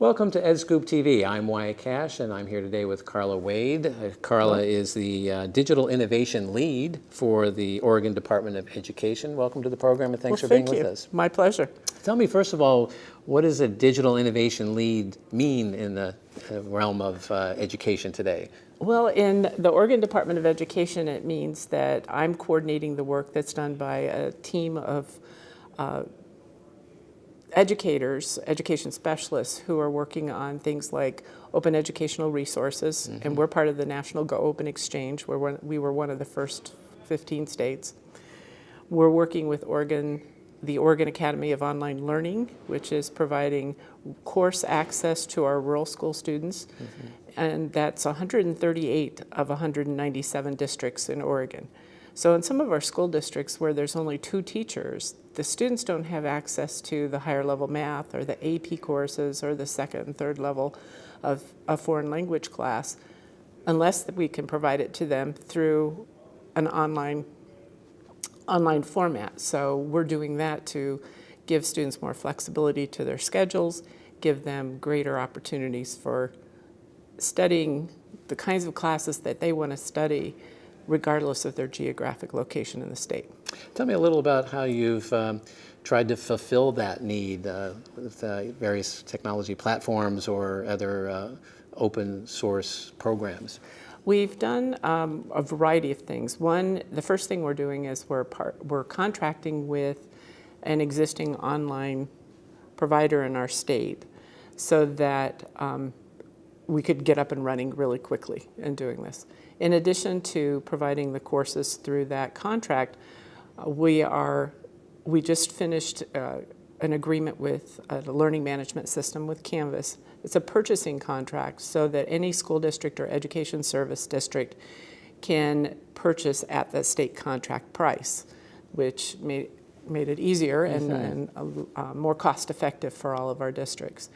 Welcome to EdScoop TV. I'm Wyatt Kash, and I'm here today with Carla Wade. Carla is the Digital Innovation Lead for the Oregon Department of Education. Welcome to the program, and thanks for being with us. My pleasure. Tell me, first of all, what does a Digital Innovation Lead mean in the realm of education today? Well, in the Oregon Department of Education, it means that I'm coordinating the work that's done by a team of educators, education specialists who are working on things like open educational resources, and we're part of the National Go Open Exchange, where we were one of the first 15 states. We're working with the Oregon Academy of Online Learning, which is providing course access to our rural school students, and that's 138 of 197 districts in Oregon. So in some of our school districts where there's only 2 teachers, the students don't have access to the higher level math or the AP courses or the second and third level of a foreign language class unless we can provide it to them through an online format. So we're doing that to give students more flexibility to their schedules, give them greater opportunities for studying the kinds of classes that they want to study regardless of their geographic location in the state. Tell me a little about how you've tried to fulfill that need with various technology platforms or other open source programs. We've done a variety of things. One, the first thing we're doing is we're contracting with an existing online provider in our state so that we could get up and running really quickly in doing this. In addition to providing the courses through that contract, we just finished an agreement with a learning management system with Canvas. It's a purchasing contract so that any school district or education service district can purchase at the state contract price, which made it easier and more cost effective for all of our districts.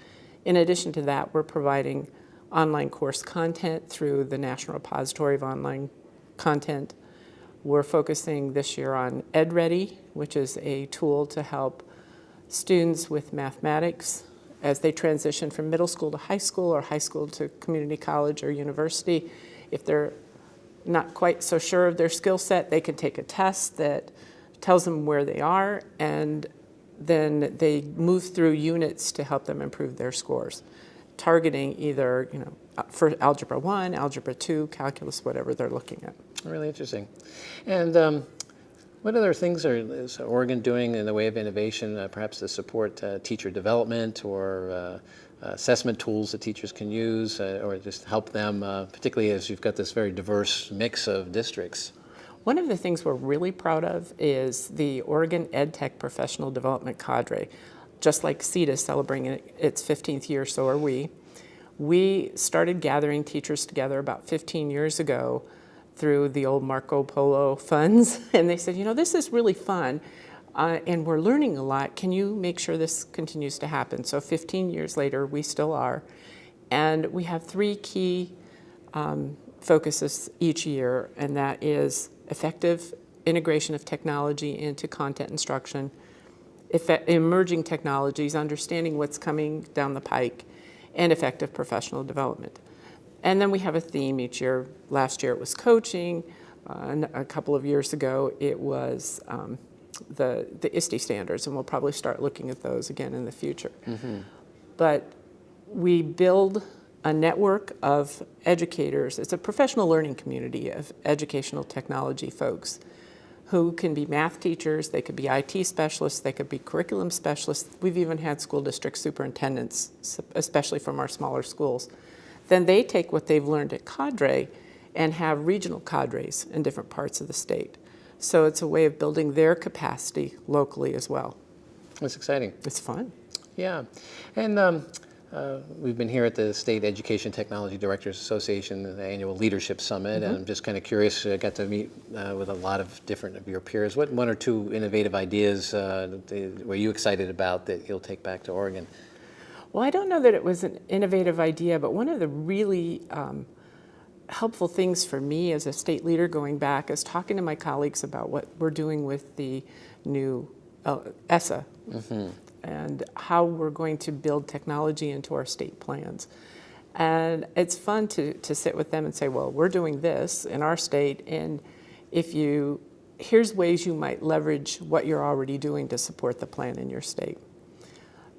In addition to that, we're providing online course content through the National Repository of Online Content. We're focusing this year on EdReady, which is a tool to help students with mathematics as they transition from middle school to high school or high school to community college or university. If they're not quite so sure of their skill set, they can take a test that tells them where they are, and then they move through units to help them improve their scores, targeting either, for Algebra 1, Algebra 2, Calculus, whatever they're looking at. Really interesting. And what other things is Oregon doing in the way of innovation, perhaps to support teacher development or assessment tools that teachers can use, or just help them, particularly as you've got this very diverse mix of districts? One of the things we're really proud of is the Oregon EdTech Professional Development Cadre. Just like SETDA is celebrating its 15th year, so are we. We started gathering teachers together about 15 years ago through the old Marco Polo funds, and they said, this is really fun, and we're learning a lot. Can you make sure this continues to happen? So 15 years later, we still are, and we have 3 key focuses each year, and that is effective integration of technology into content instruction, emerging technologies, understanding what's coming down the pike, and effective professional development. And then we have a theme each year. Last year it was coaching. And a couple of years ago it was the ISTE standards, and we'll probably start looking at those again in the future. But we build a network of educators. It's a professional learning community of educational technology folks who can be math teachers, they could be IT specialists, they could be curriculum specialists. We've even had school district superintendents, especially from our smaller schools. Then they take what they've learned at cadre and have regional cadres in different parts of the state. So it's a way of building their capacity locally as well. That's exciting. It's fun. Yeah. And we've been here at the State Education Technology Directors Association, the annual Leadership Summit, and I'm just kind of curious, I got to meet with a lot of different of your peers. What 1 or 2 innovative ideas were you excited about that you'll take back to Oregon? Well, I don't know that it was an innovative idea, but one of the really helpful things for me as a state leader going back is talking to my colleagues about what we're doing with the new ESSA, and how we're going to build technology into our state plans. And it's fun to sit with them and say, well, we're doing this in our state, and here's ways you might leverage what you're already doing to support the plan in your state.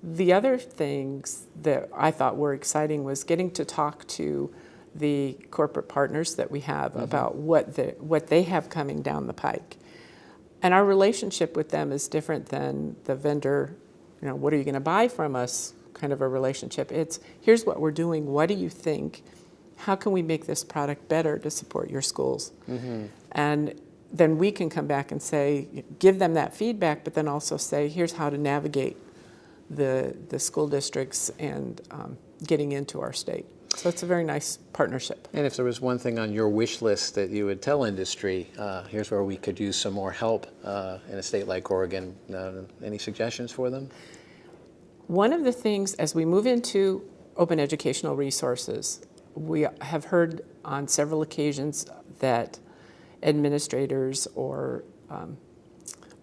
The other things that I thought were exciting was getting to talk to the corporate partners that we have about what they have coming down the pike. And our relationship with them is different than the vendor, what are you going to buy from us kind of a relationship. It's, here's what we're doing, what do you think? How can we make this product better to support your schools? And then we can come back and say, give them that feedback, but then also say, here's how to navigate the school districts and getting into our state. So it's a very nice partnership. And if there was one thing on your wish list that you would tell industry, here's where we could use some more help in a state like Oregon, any suggestions for them? One of the things, as we move into open educational resources, we have heard on several occasions that administrators or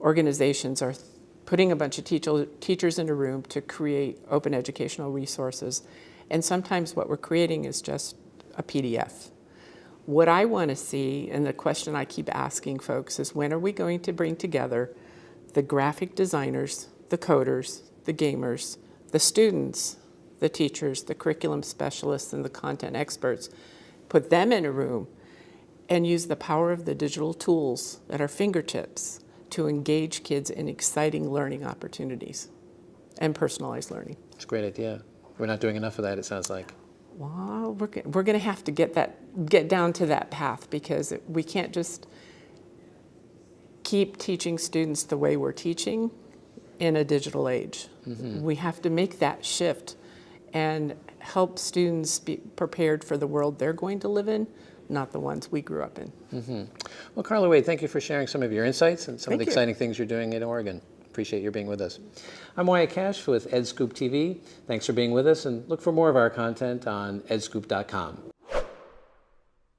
organizations are putting a bunch of teachers in a room to create open educational resources. And sometimes what we're creating is just a PDF. What I want to see, and the question I keep asking folks, is when are we going to bring together the graphic designers, the coders, the gamers, the students, the teachers, the curriculum specialists, and the content experts, put them in a room and use the power of the digital tools at our fingertips to engage kids in exciting learning opportunities and personalized learning. It's a great idea. We're not doing enough of that, it sounds like. Well, we're going to have to get down to that path, because we can't just keep teaching students the way we're teaching in a digital age. We have to make that shift and help students be prepared for the world they're going to live in, not the ones we grew up in. Well, Carla Wade, thank you for sharing some of your insights and some of the exciting things you're doing in Oregon. Appreciate your being with us. I'm Wyatt Kash with EdScoop TV. Thanks for being with us, and look for more of our content on edscoop.com.